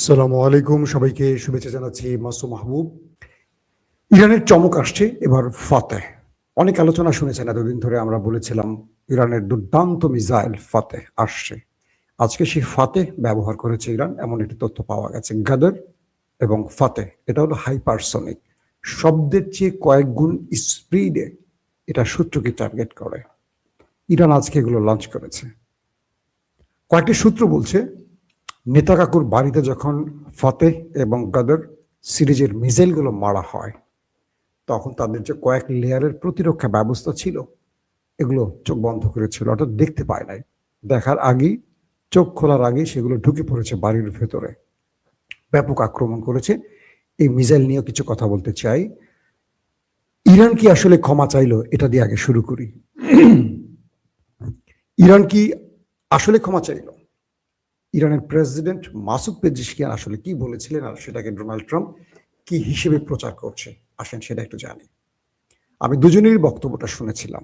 সালামু আলাইকুম, সবাইকে শুভেচ্ছা জানাচ্ছি। মাসুম মাহবুব। ইরানের চমক আসছে এবার ফাতেহ। অনেক আলোচনা শুনেছেন এতদিন ধরে, আমরা বলেছিলাম ইরানের দুর্দান্ত মিসাইল ফাতেহ আসছে। আজকে সেই ফাতেহ ব্যবহার করেছে ইরান, এমন একটি তথ্য পাওয়া গেছে। গাদর এবং ফাতেহ এটা হলো হাইপারসনিক, শব্দের চেয়ে কয়েক গুণ স্পিডে এটা শত্রুকে টার্গেট করে। ইরান আজকে এগুলো লঞ্চ করেছে। কয়েকটি সূত্র বলছে নেতা কাকুর বাড়িতে যখন ফতেহ এবং গদর সিরিজের মিসাইলগুলো মারা হয়, তখন তাদের যে কয়েক লেয়ারের প্রতিরক্ষা ব্যবস্থা ছিল, এগুলো চোখ বন্ধ করেছিল, অর্থাৎ দেখতে পায় নাই। দেখার আগেই, চোখ খোলার আগেই সেগুলো ঢুকে পড়েছে বাড়ির ভেতরে, ব্যাপক আক্রমণ করেছে। এই মিসাইল নিয়েও কিছু কথা বলতে চাই। ইরান কি আসলে ক্ষমা চাইলো, এটা দিয়ে আগে শুরু করি। ইরান কি আসলে ক্ষমা চাইলো? ইরানের প্রেসিডেন্ট মাসুদ পেজিশকিয়ান আসলে কি বলেছিলেন, আর সেটাকে ডোনাল্ড ট্রাম্প কি হিসেবে প্রচার করছে, আসেন সেটা একটু জানি। আমি দুজনেরই বক্তব্যটা শুনেছিলাম।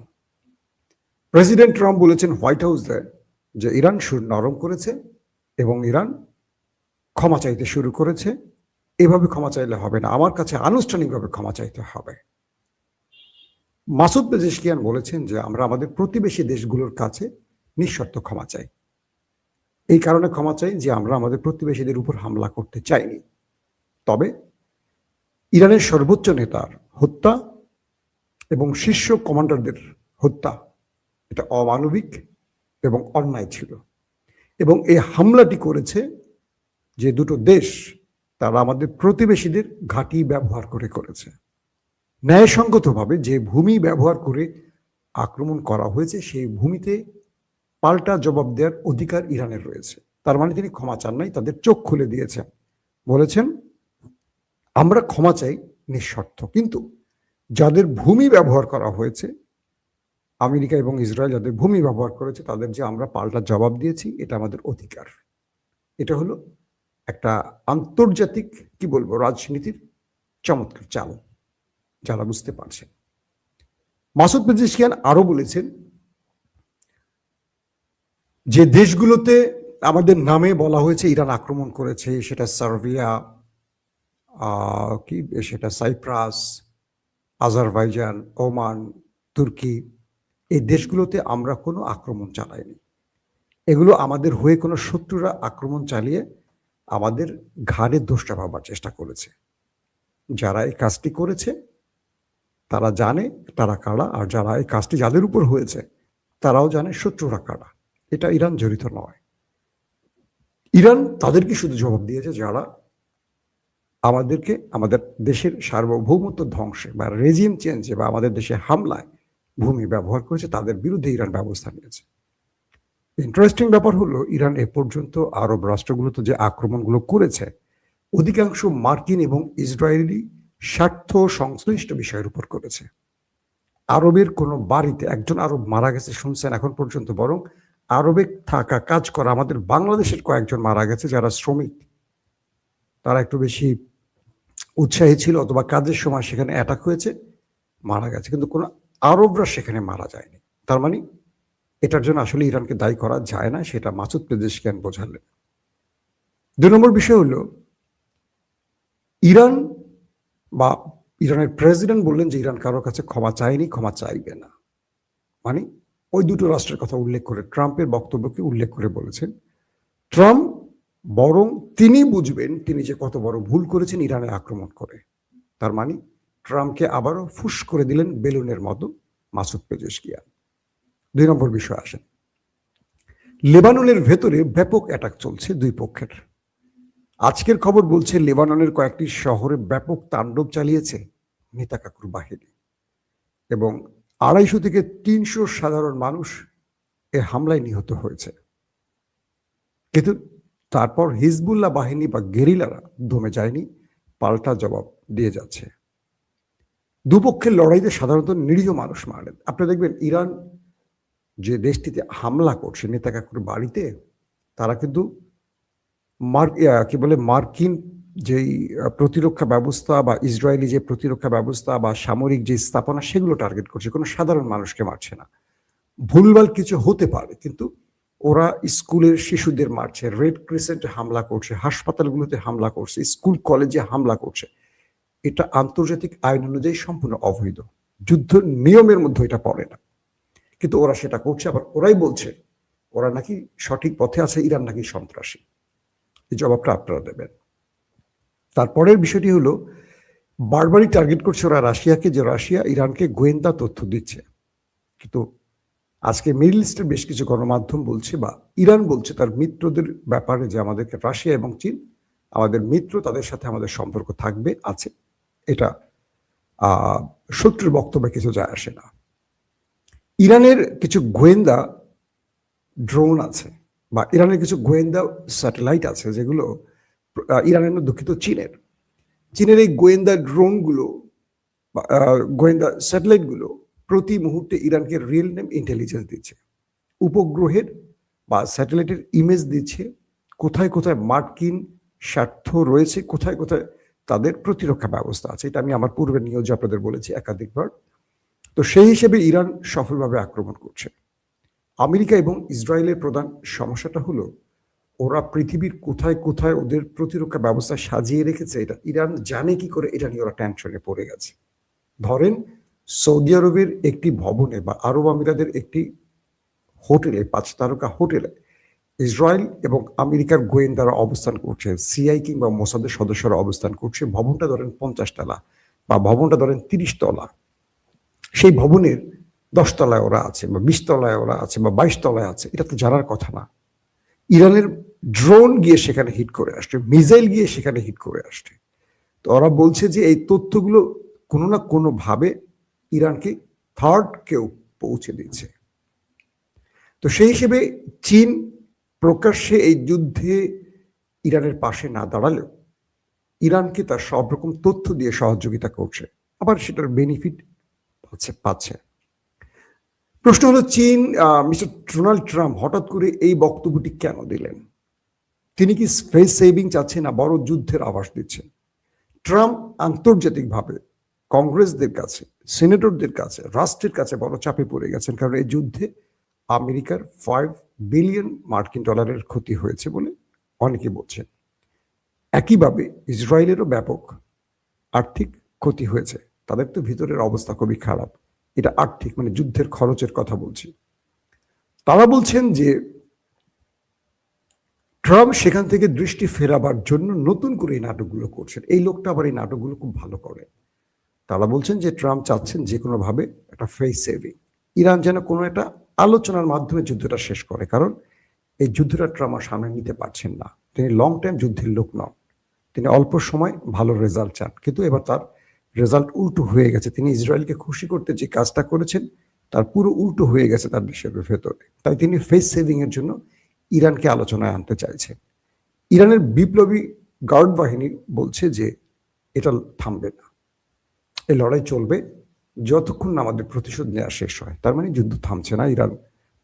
প্রেসিডেন্ট ট্রাম্প বলেছেন হোয়াইট হাউসে যে ইরান সুর নরম করেছে এবং ইরান ক্ষমা চাইতে শুরু করেছে। এভাবে ক্ষমা চাইলে হবে না, আমার কাছে আনুষ্ঠানিকভাবে ক্ষমা চাইতে হবে। মাসুদ পেজিশকিয়ান বলেছেন যে আমরা আমাদের প্রতিবেশী দেশগুলোর কাছে নিঃশর্ত ক্ষমা চাই। এই কারণে ক্ষমা চাই যে আমরা আমাদের প্রতিবেশীদের উপর হামলা করতে চাইনি। তবে ইরানের সর্বোচ্চ নেতার হত্যা এবং শীর্ষ কমান্ডারদের হত্যা, এটা অমানবিক এবং অন্যায় ছিল। এবং এই হামলাটি করেছে যে দুটো দেশ, তারা আমাদের প্রতিবেশীদের ঘাঁটি ব্যবহার করে করেছে। ন্যায়সঙ্গতভাবে যে ভূমি ব্যবহার করে আক্রমণ করা হয়েছে, সেই ভূমিতে পাল্টা জবাব দেওয়ার অধিকার ইরানের রয়েছে। তার মানে তিনি ক্ষমা চান নাই, তাদের চোখ খুলে দিয়েছেন। বলেছেন আমরা ক্ষমা চাই নিঃশর্ত, কিন্তু যাদের ভূমি ব্যবহার করা হয়েছে, আমেরিকা এবং ইসরায়েল যাদের ভূমি ব্যবহার করেছে, তাদের যে আমরা পাল্টা জবাব দিয়েছি, এটা আমাদের অধিকার। এটা হলো একটা আন্তর্জাতিক কি বলবো রাজনীতির চমৎকার চাল, যারা বুঝতে পারছেন। মাসুদ পেজিশকিয়ান আরো বলেছেন যে দেশগুলোতে আমাদের নামে বলা হয়েছে ইরান আক্রমণ করেছে, সেটা সার্বিয়া, সেটা সাইপ্রাস, আজারবাইজান, ওমান, তুর্কি, এই দেশগুলোতে আমরা কোনো আক্রমণ চালাইনি। এগুলো আমাদের হয়ে কোনো শত্রুরা আক্রমণ চালিয়ে আমাদের ঘাড়ে দোষ চাপাবার চেষ্টা করেছে। যারা এই কাজটি করেছে তারা জানে তারা কারা, আর যারা এই কাজটি যাদের উপর হয়েছে তারাও জানে শত্রুরা কারা। এটা ইরান জড়িত নয়। ইরান তাদেরকে শুধু জবাব দিয়েছে যারা আমাদেরকে আমাদের দেশের সার্বভৌমত্ব ধ্বংসে বা রেজিম চেঞ্জে বা আমাদের দেশে হামলায় ভূমি ব্যবহার করেছে, তাদের বিরুদ্ধে ইরান ব্যবস্থা নিয়েছে। ইন্টারেস্টিং ব্যাপার হলো, ইরান এ পর্যন্ত আরব রাষ্ট্রগুলোতে যে আক্রমণগুলো করেছে, অধিকাংশ মার্কিন এবং ইসরায়েলি স্বার্থ সংশ্লিষ্ট বিষয়ের উপর করেছে। আরবের কোনো বাড়িতে একজন আরব মারা গেছে শুনছেন এখন পর্যন্ত? বরং আরবে থাকা কাজ করা আমাদের বাংলাদেশের কয়েকজন মারা গেছে, যারা শ্রমিক, তারা একটু বেশি উৎসাহী ছিল অথবা কাজের সময় সেখানে অ্যাটাক হয়েছে, মারা গেছে, কিন্তু কোনো আরবরা সেখানে মারা যায়নি। তার মানে এটার জন্য আসলে ইরানকে দায়ী করা যায় না, সেটা মাসুদ পেজিশকিয়ান বোঝালেন। 2 নম্বর বিষয় হলো, ইরান বা ইরানের প্রেসিডেন্ট বললেন যে ইরান কারোর কাছে ক্ষমা চায়নি, ক্ষমা চাইবে না। মানে ওই দুটো রাষ্ট্রের কথা উল্লেখ করে ট্রাম্পের বক্তব্যকে উল্লেখ করে বলেছেন ট্রাম্প বরং তিনি বুঝবেন তিনি যে কত বড় ভুল করেছেন ইরানে আক্রমণ করে। তার মানে ট্রাম্পকে আবারও ফুস করে দিলেন বেলুনের মতো মাসুদ পেজিশকিয়ান। 2 নম্বর বিষয় আসেন, লেবাননের ভেতরে ব্যাপক অ্যাটাক চলছে দুই পক্ষের। আজকের খবর বলছে লেবাননের কয়েকটি শহরে ব্যাপক তাণ্ডব চালিয়েছে নেতা কাকুর বাহিনী, এবং 250 থেকে 300 সাধারণ মানুষ এ হামলায় নিহত হয়েছে। কিন্তু তারপর হিজবুল্লাহ বাহিনী বা গেরিলারা দমে যায়নি, পাল্টা জবাব দিয়ে যাচ্ছে। দুপক্ষের লড়াইতে সাধারণত নিরীহ মানুষ মারেন। আপনি দেখবেন ইরান যে দেশটিতে হামলা করছে নেতা কাকুর বাড়িতে, তারা কিন্তু মার্কিন যেই প্রতিরক্ষা ব্যবস্থা বা ইসরায়েলি যে প্রতিরক্ষা ব্যবস্থা বা সামরিক যে স্থাপনা, সেগুলো টার্গেট করছে, কোনো সাধারণ মানুষকে মারছে না। ভুলভাল কিছু হতে পারে, কিন্তু ওরা স্কুলের শিশুদের মারছে, রেড ক্রিসেন্টে হামলা করছে, হাসপাতালগুলোতে হামলা করছে, স্কুল কলেজে হামলা করছে। এটা আন্তর্জাতিক আইন অনুযায়ী সম্পূর্ণ অবৈধ, যুদ্ধ নিয়মের মধ্যে এটা পড়ে না, কিন্তু ওরা সেটা করছে। আবার ওরাই বলছে ওরা নাকি সঠিক পথে আছে, ইরান নাকি সন্ত্রাসী। এই জবাবটা আপনারা দেবেন। তারপরের বিষয়টি হলো, বারবারই টার্গেট করছে ওরা রাশিয়াকে, যে রাশিয়া ইরানকে গোয়েন্দা তথ্য দিচ্ছে। কিন্তু আজকে মিডল ইস্টের বেশ কিছু গণমাধ্যম বলছে, বা ইরান বলছে তার মিত্রদের ব্যাপারে, যে আমাদেরকে রাশিয়া এবং চীন আমাদের মিত্র, তাদের সাথে আমাদের সম্পর্ক থাকবে, আছে। এটা শত্রুর বক্তব্যে কিছু যায় আসে না। ইরানের কিছু গোয়েন্দা ড্রোন আছে, বা ইরানের কিছু গোয়েন্দা স্যাটেলাইট আছে, যেগুলো ইরানের না, দুঃখিত, চীনের এই গোয়েন্দা ড্রোনগুলো বা গোয়েন্দা স্যাটেলাইটগুলো প্রতি মুহূর্তে ইরানকে রিয়েল টাইম ইন্টেলিজেন্স দিচ্ছে, উপগ্রহের বা স্যাটেলাইটের ইমেজ দিচ্ছে, কোথায় কোথায় মার্কিন স্বার্থ রয়েছে, কোথায় কোথায় তাদের প্রতিরক্ষা ব্যবস্থা আছে। এটা আমি আমার পূর্বের নিউজে আপনাদের বলেছি একাধিকবার। তো সেই হিসেবে ইরান সফলভাবে আক্রমণ করছে। আমেরিকা এবং ইসরায়েলের প্রধান সমস্যাটা হলো, ওরা পৃথিবীর কোথায় কোথায় ওদের প্রতিরক্ষা ব্যবস্থা সাজিয়ে রেখেছে, এটা ইরান জানে কি করে, এটা নিয়ে ওরা টেনশনে পড়ে গেছে। ধরেন সৌদি আরবের একটি ভবনে বা আরব আমিরাতের একটি হোটেলে, 5 তারকা হোটেলে ইসরায়েল এবং আমেরিকার গোয়েন্দারা অবস্থান করছে, সিআই কিংবা মোসাদের সদস্যরা অবস্থান করছে। ভবনটা ধরেন 50 তলা বা ভবনটা ধরেন 30 তলা। সেই ভবনের 10 তলায় ওরা আছে, বা 20 তলায় ওরা আছে, বা 22 তলায় আছে, এটা তো জানার কথা না। ইরানের ড্রোন গিয়ে সেখানে হিট করে আসছে, মিসাইল গিয়ে সেখানে হিট করে আসছে। তো ওরা বলছে যে এই তথ্যগুলো কোনো না কোনো ভাবে ইরানকে থার্ড কেউ পৌঁছে দিচ্ছে। তো সেই হিসেবে চীন প্রকাশ্যে এই যুদ্ধে ইরানের পাশে না দাঁড়ালেও ইরানকে তার সব রকম তথ্য দিয়ে সহযোগিতা করছে, আবার সেটার বেনিফিট পাচ্ছে। প্রশ্ন হলো, চীন, মিস্টার ডোনাল্ড ট্রাম্প হঠাৎ করে এই বক্তব্যটি কেন দিলেন? তিনি কি ফেস সেভিং চাচ্ছেন, না বড় যুদ্ধের আভাস দিচ্ছেন? ট্রাম্প আন্তর্জাতিকভাবে কংগ্রেসদের কাছে, সিনেটরদের কাছে, রাষ্ট্রের কাছে বড় চাপে পড়ে গেছেন, কারণ এই যুদ্ধে আমেরিকার 5 বিলিয়ন মার্কিন ডলারের ক্ষতি হয়েছে বলে অনেকে বলছেন। একইভাবে ইসরায়েলেরও ব্যাপক আর্থিক ক্ষতি হয়েছে, তাদের তো ভিতরের অবস্থা খুবই খারাপ। এটা আর্থিক, মানে যুদ্ধের খরচের কথা বলছি। তারা বলছেন যে ট্রাম্প সেখান থেকে দৃষ্টি ফেরাবার জন্য নতুন করে এই নাটকগুলো করছেন। এই লোকটা আবার এই নাটকগুলো খুব ভালো করে। তারা বলছেন যে ট্রাম্প চাচ্ছেন যে কোনোভাবে একটা ফেস সেভিং, ইরান যেন কোনো একটা আলোচনার মাধ্যমে যুদ্ধটা শেষ করে, কারণ এই যুদ্ধটা ট্রাম্প সামনে নিতে পারছেন না। তিনি লং টাইম যুদ্ধের লোক নন, তিনি অল্প সময় ভালো রেজাল্ট চান, কিন্তু এবার তার রেজাল্ট উল্টো হয়ে গেছে। তিনি ইসরায়েলকে খুশি করতে যে কাজটা করেছেন তার পুরো উল্টো হয়ে গেছে তার দেশের ভেতরে। তাই তিনি ফেস সেভিং এর জন্য ইরানকে আলোচনায় আনতে চাইছেন। ইরানের বিপ্লবী গার্ড বাহিনী বলছে যে এটা থামবে না, এই লড়াই চলবে যতক্ষণ না আমাদের প্রতিশোধ নেওয়া শেষ হয়। তার মানে যুদ্ধ থামছে না, ইরান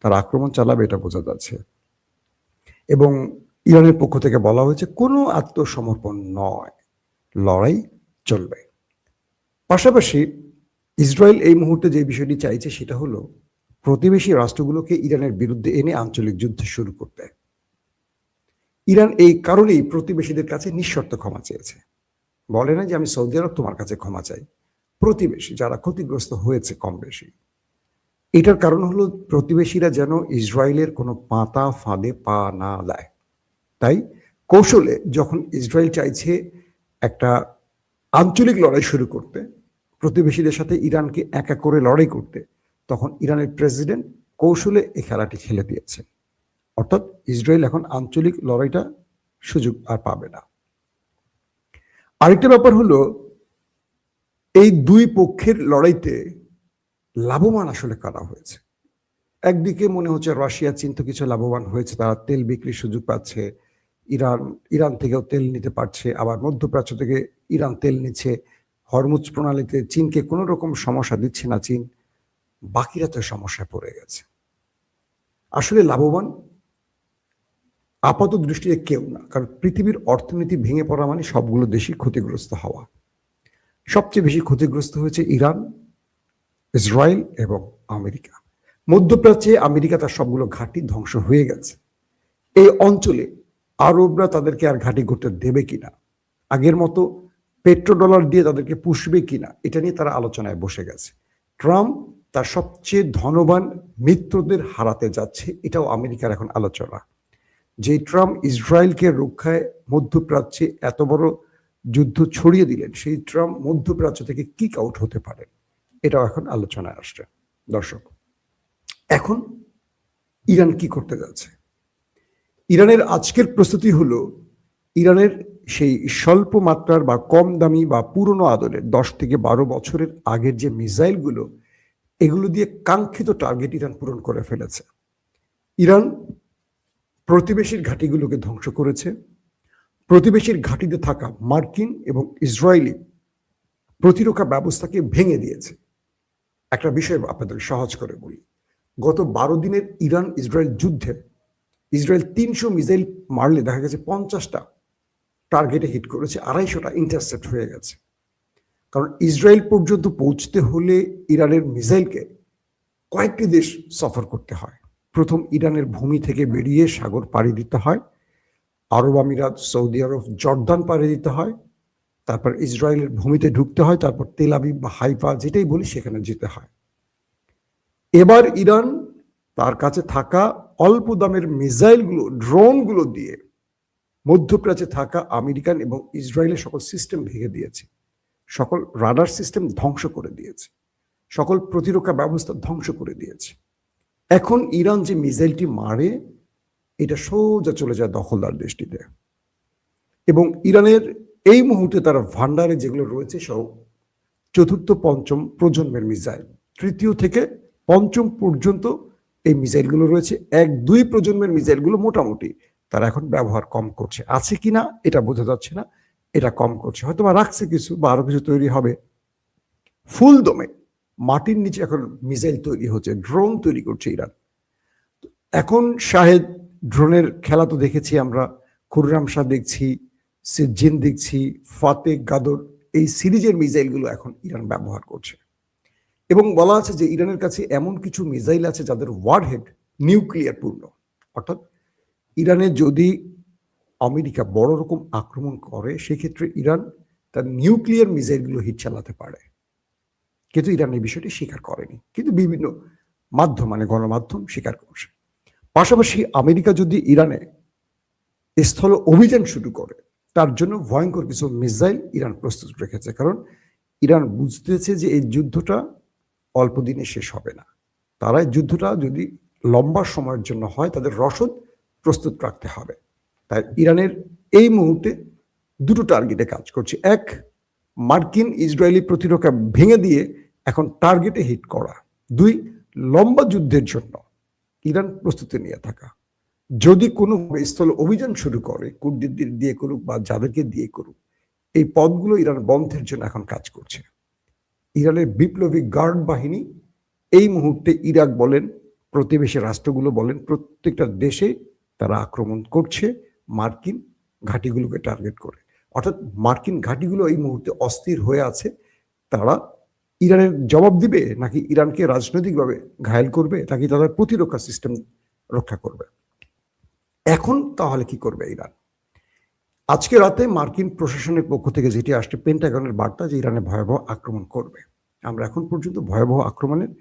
তার আক্রমণ চালাবে, এটা বোঝা যাচ্ছে। এবং ইরানের পক্ষ থেকে বলা হয়েছে কোনো আত্মসমর্পণ নয়, লড়াই চলবে। পাশাপাশি ইসরায়েল এই মুহূর্তে যে বিষয়টি চাইছে সেটা হলো প্রতিবেশী রাষ্ট্রগুলোকে ইরানের বিরুদ্ধে এনে আঞ্চলিক যুদ্ধ শুরু করতে। ইরান এই কারণেই প্রতিবেশীদের কাছে নিঃশর্ত ক্ষমা চেয়েছে, বলে না যে আমি সৌদি আরব তোমার কাছে ক্ষমা চাই। প্রতিবেশী যারা ক্ষতিগ্রস্ত হয়েছে কম বেশি, এটার কারণ হলো প্রতিবেশীরা যেন ইসরায়েলের কোনো পাতা ফাঁদে পা না দেয়। তাই কৌশলে যখন ইসরায়েল চাইছে একটা আঞ্চলিক লড়াই শুরু করতে, প্রতিবেশীদের সাথে ইরানকে একা করে লড়াই করতে, তখন ইরানের প্রেসিডেন্ট কৌশলে এই খেলাটি খেলে দিয়েছে। অর্থাৎ ইসরায়েল এখন আঞ্চলিক লড়াইটা সুযোগ আর পাবে না। আরেকটা ব্যাপার হলো, এই দুই পক্ষের লড়াইতে লাভবান আসলে কারা হয়েছে? একদিকে মনে হচ্ছে রাশিয়া, চীন তো কিছু লাভবান হয়েছে, তারা তেল বিক্রির সুযোগ পাচ্ছে, ইরান থেকেও তেল নিতে পারছে, আবার মধ্যপ্রাচ্য থেকে ইরান তেল নিচ্ছে, হরমুজ প্রণালীতে চীনকে কোনো রকম সমস্যা দিচ্ছে না চীন। বাকিরা তো সমস্যায় পড়ে গেছে। আসলে লাভবান আপাত দৃষ্টিতে কেউ না, কারণ পৃথিবীর অর্থনীতি ভেঙে পড়া মানে সবগুলো দেশই ক্ষতিগ্রস্ত হওয়া। সবচেয়ে বেশি ক্ষতিগ্রস্ত হয়েছে ইরান, ইসরায়েল এবং আমেরিকা। মধ্যপ্রাচ্যে আমেরিকা তার সবগুলো ঘাঁটি ধ্বংস হয়ে গেছে। এই অঞ্চলে আরবরা তাদেরকে আর ঘাঁটি করতে দেবে কিনা, আগের মতো পেট্রোডলার দিয়ে তাদেরকে পুষবে কিনা, এটা নিয়ে তারা আলোচনায় বসে গেছে। ট্রাম্প তার সবচেয়ে ধনবান মিত্রদের হারাতে যাচ্ছে, এটাও আমেরিকার এখন আলোচনা। যে ট্রাম্প ইসরায়েলকে রক্ষায় মধ্যপ্রাচ্যে এত বড় যুদ্ধ ছড়িয়ে দিলেন, সেই ট্রাম্প মধ্যপ্রাচ্য থেকে কিক আউট হতে পারেন, এটাও এখন আলোচনায় আসছে। দর্শক, এখন ইরান কি করতে যাচ্ছে? ইরানের আজকের প্রস্তুতি হলো ইরানের সেই স্বল্প মাত্রার বা কম দামি বা পুরনো আদলের 10 থেকে 12 বছরের আগের যে মিসাইলগুলো, এগুলো দিয়ে কাঙ্ক্ষিত টার্গেট ইরান পূরণ করে ফেলেছে। ইরান প্রতিবেশীর ঘাঁটিগুলোকে ধ্বংস করেছে, প্রতিবেশীর ঘাঁটিতে থাকা মার্কিন এবং ইসরায়েলি প্রতিরক্ষা ব্যবস্থাকে ভেঙে দিয়েছে। একটা বিষয় আপনাদের সহজ করে বলি, গত 12 দিনের ইরান ইসরায়েল যুদ্ধে ইসরায়েল 300 মিসাইল মারলে দেখা গেছে 50টা টার্গেটে হিট করেছে, 250টা ইন্টারসেপ্ট হয়ে গেছে। কারণ ইসরায়েল পর্যন্ত পৌঁছতে হলে ইরানের মিসাইলকে কয়েকটি দেশ সফর করতে হয়। প্রথম ইরানের ভূমি থেকে বেরিয়ে সাগর পাড়ি দিতে হয়, আরব আমিরাত, সৌদি আরব, জর্দান পাড়ি দিতে হয়, তারপর ইসরায়েলের ভূমিতে ঢুকতে হয়, তারপর তেল আবিব বা হাইফা যেটাই বলি সেখানে যেতে হয়। এবার ইরান তার কাছে থাকা অল্প দামের মিসাইলগুলো, ড্রোনগুলো দিয়ে মধ্যপ্রাচ্যে থাকা আমেরিকান এবং ইসরায়েলের সকল সিস্টেম ভেঙে দিয়েছে, সকল রাডার সিস্টেম ধ্বংস করে দিয়েছে, সকল প্রতিরক্ষা ব্যবস্থা ধ্বংস করে দিয়েছে। এখন ইরান যে মিসাইলটি মারে, এটা সোজা চলে যায় দখলদার দেশটিতে। এবং ইরানের এই মুহূর্তে তার ভান্ডারে যেগুলো রয়েছে সব চতুর্থ পঞ্চম প্রজন্মের মিসাইল, তৃতীয় থেকে পঞ্চম পর্যন্ত এই মিসাইলগুলো রয়েছে। 1-2 প্রজন্মের মিসাইলগুলো মোটামুটি তারা এখন ব্যবহার কম করছে, আছে কিনা এটা বোঝা যাচ্ছে না, এটা কম করছে, হয়তো বা রাখছে কিছু বা আরো কিছু তৈরি হবে। ফুল দমে মাটির নিচে এখন মিসাইল তৈরি হচ্ছে, ড্রোন তৈরি করছে ইরান। এখন শাহেদ ড্রোনের খেলা তো দেখেছি আমরা, খুররাম শাহ দেখছি, সিজিন দেখছি, ফাতে গাদর, এই সিরিজের মিসাইলগুলো এখন ইরান ব্যবহার করছে। এবং বলা আছে যে ইরানের কাছে এমন কিছু মিসাইল আছে যাদের ওয়ারহেড নিউক্লিয়ার পূর্ণ, অর্থাৎ ইরানে যদি আমেরিকা বড় রকম আক্রমণ করে সেক্ষেত্রে ইরান তার নিউক্লিয়ার মিসাইলগুলো হিট চালাতে পারে। কিন্তু ইরান এই বিষয়টি স্বীকার করেনি, কিন্তু বিভিন্ন মাধ্যম মানে গণমাধ্যম স্বীকার করছে। পাশাপাশি আমেরিকা যদি ইরানে স্থল অভিযান শুরু করে, তার জন্য ভয়ঙ্কর কিছু মিসাইল ইরান প্রস্তুত রেখেছে, কারণ ইরান বুঝতেছে যে এই যুদ্ধটা অল্প দিনে শেষ হবে না। তারা এই যুদ্ধটা যদি লম্বা সময়ের জন্য হয়, তাদের রসদ প্রস্তুত রাখতে হবে। তাই ইরানের এই মুহূর্তে দুটো টার্গেটে কাজ করছে, এক, মার্কিন ইসরায়েলি প্রতিরক্ষা ভেঙে দিয়ে এখন টার্গেটে হিট করা, 2, লম্বা যুদ্ধের জন্য ইরান প্রস্তুতি নিয়ে থাকা। যদি কোনো স্থল অভিযান শুরু করে, কুর্দিদের দিয়ে করুক বা যাদেরকে দিয়ে করুক, এই পথগুলো ইরান বন্ধের জন্য এখন কাজ করছে। ইরানের বিপ্লবী গার্ড বাহিনী এই মুহূর্তে ইরাক বলেন, প্রতিবেশী রাষ্ট্রগুলো বলেন, প্রত্যেকটা দেশে তারা আক্রমণ করছে মার্কিন ঘাঁটিগুলোকে টার্গেট করে। অর্থাৎ মার্কিন ঘাঁটিগুলো এই মুহূর্তে অস্থির হয়ে আছে, তারা ইরানের জবাব দিবে নাকি ইরানকে রাজনৈতিকভাবে ঘায়েল করবে, নাকি তাদের প্রতিরক্ষা সিস্টেম রক্ষা করবে। এখন তাহলে কি করবে ইরান? আজকে রাতে মার্কিন প্রশাসনের পক্ষ থেকে যেটি আসছে, পেন্টাগনের বার্তা যে ইরানে ভয়াবহ আক্রমণ করবে। আমরা এখন পর্যন্ত ভয়াবহ আক্রমণের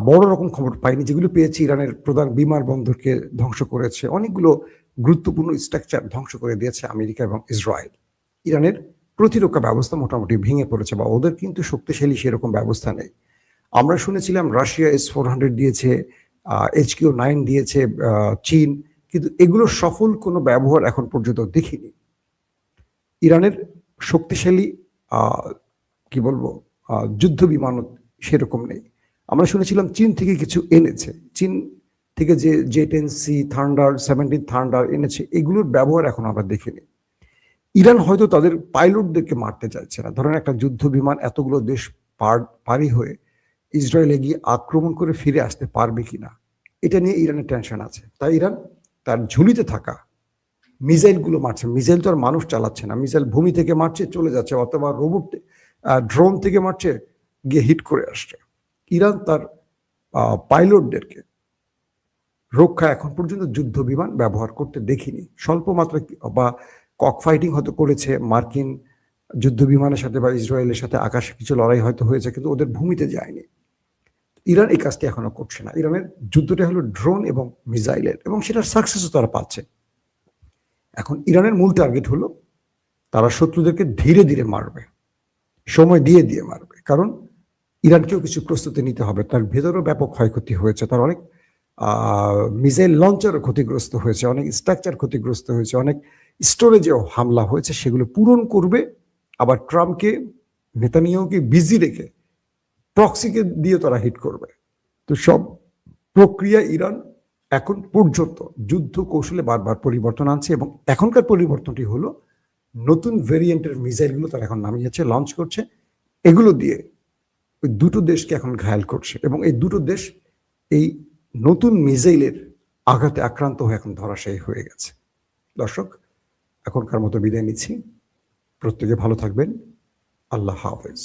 বড় রকম খবর পাইনি। যেগুলো পেয়েছি, ইরানের প্রধান বিমানবন্দরকে ধ্বংস করেছে, অনেকগুলো গুরুত্বপূর্ণ স্ট্রাকচার ধ্বংস করে দিয়েছে আমেরিকা এবং ইসরায়েল। ইরানের প্রতিরক্ষা ব্যবস্থা মোটামুটি ভেঙে পড়েছে, বা ওদের কিন্তু শক্তিশালী সেরকম ব্যবস্থা নেই। আমরা শুনেছিলাম রাশিয়া S-400 দিয়েছে, HQ-9 দিয়েছে চীন, কিন্তু এগুলো সফল কোনো ব্যবহার এখন পর্যন্ত দেখিনি। ইরানের শক্তিশালী কি বলবো যুদ্ধ বিমান সেরকম নেই। আমরা শুনেছিলাম চীন থেকে কিছু এনেছে, চীন থেকে যে J-10C থান্ডার, 17 থান্ডার এনেছে, এগুলোর ব্যবহার এখন আমরা দেখিনি। ইরান হয়তো তাদের পাইলটদেরকে মারতে চাইছে না। ধরেন একটা যুদ্ধ বিমান এতগুলো দেশ পারি হয়ে ইসরায়েলে গিয়ে আক্রমণ করে ফিরে আসতে পারবে কিনা, এটা নিয়ে ইরানের টেনশন আছে। তাই ইরান তার ঝুলিতে থাকা মিসাইলগুলো মারছে। মিসাইল তো আর মানুষ চালাচ্ছে না, মিসাইল ভূমি থেকে মারছে চলে যাচ্ছে, অথবা রোবট ড্রোন থেকে মারছে গিয়ে হিট করে আসছে। ইরান তার পাইলটদেরকে রক্ষা এখন পর্যন্ত যুদ্ধ বিমান ব্যবহার করতে দেখিনি। স্বল্প মাত্রা বা কক ফাইটিং হয়তো করেছে মার্কিন যুদ্ধ বিমানের সাথে বা ইসরায়েলের সাথে, আকাশে কিছু লড়াই হয়তো হয়েছে, কিন্তু ওদের ভূমিতে যায়নি। ইরান এই কাজটি এখনো করছে না। ইরানের যুদ্ধটা হলো ড্রোন এবং মিসাইলের, এবং সেটার সাকসেসও তারা পাচ্ছে। এখন ইরানের মূল টার্গেট হলো তারা শত্রুদেরকে ধীরে ধীরে মারবে, সময় দিয়ে দিয়ে মারবে। কারণ ইরানকেও কিছু প্রস্তুতি নিতে হবে। তার ভেতরেও ব্যাপক ক্ষয়ক্ষতি হয়েছে, তার অনেক মিসাইল লঞ্চারও ক্ষতিগ্রস্ত হয়েছে, অনেক স্ট্রাকচার ক্ষতিগ্রস্ত হয়েছে, অনেক স্টোরেজেও হামলা হয়েছে। সেগুলো পূরণ করবে, আবার ট্রাম্পকে, নেতানিয়াহুকে বিজি রেখে প্রক্সিকে দিয়ে তারা হিট করবে। তো সব প্রক্রিয়া ইরান এখন পর্যন্ত যুদ্ধ কৌশলে বারবার পরিবর্তন আনছে, এবং এখনকার পরিবর্তনটি হলো নতুন ভেরিয়েন্টের মিসাইলগুলো তারা এখন নামিয়েছে, লঞ্চ করছে। এগুলো দিয়ে ওই দুটো দেশকে এখন ঘায়াল করছে, এবং এই দুটো দেশ এই নতুন মিসাইলের আঘাতে আক্রান্ত হয়ে এখন ধরাশায়ী হয়ে গেছে। দর্শক, এখনকার মতো বিদায় নিচ্ছি। প্রত্যেকে ভালো থাকবেন। আল্লাহ হাফেজ।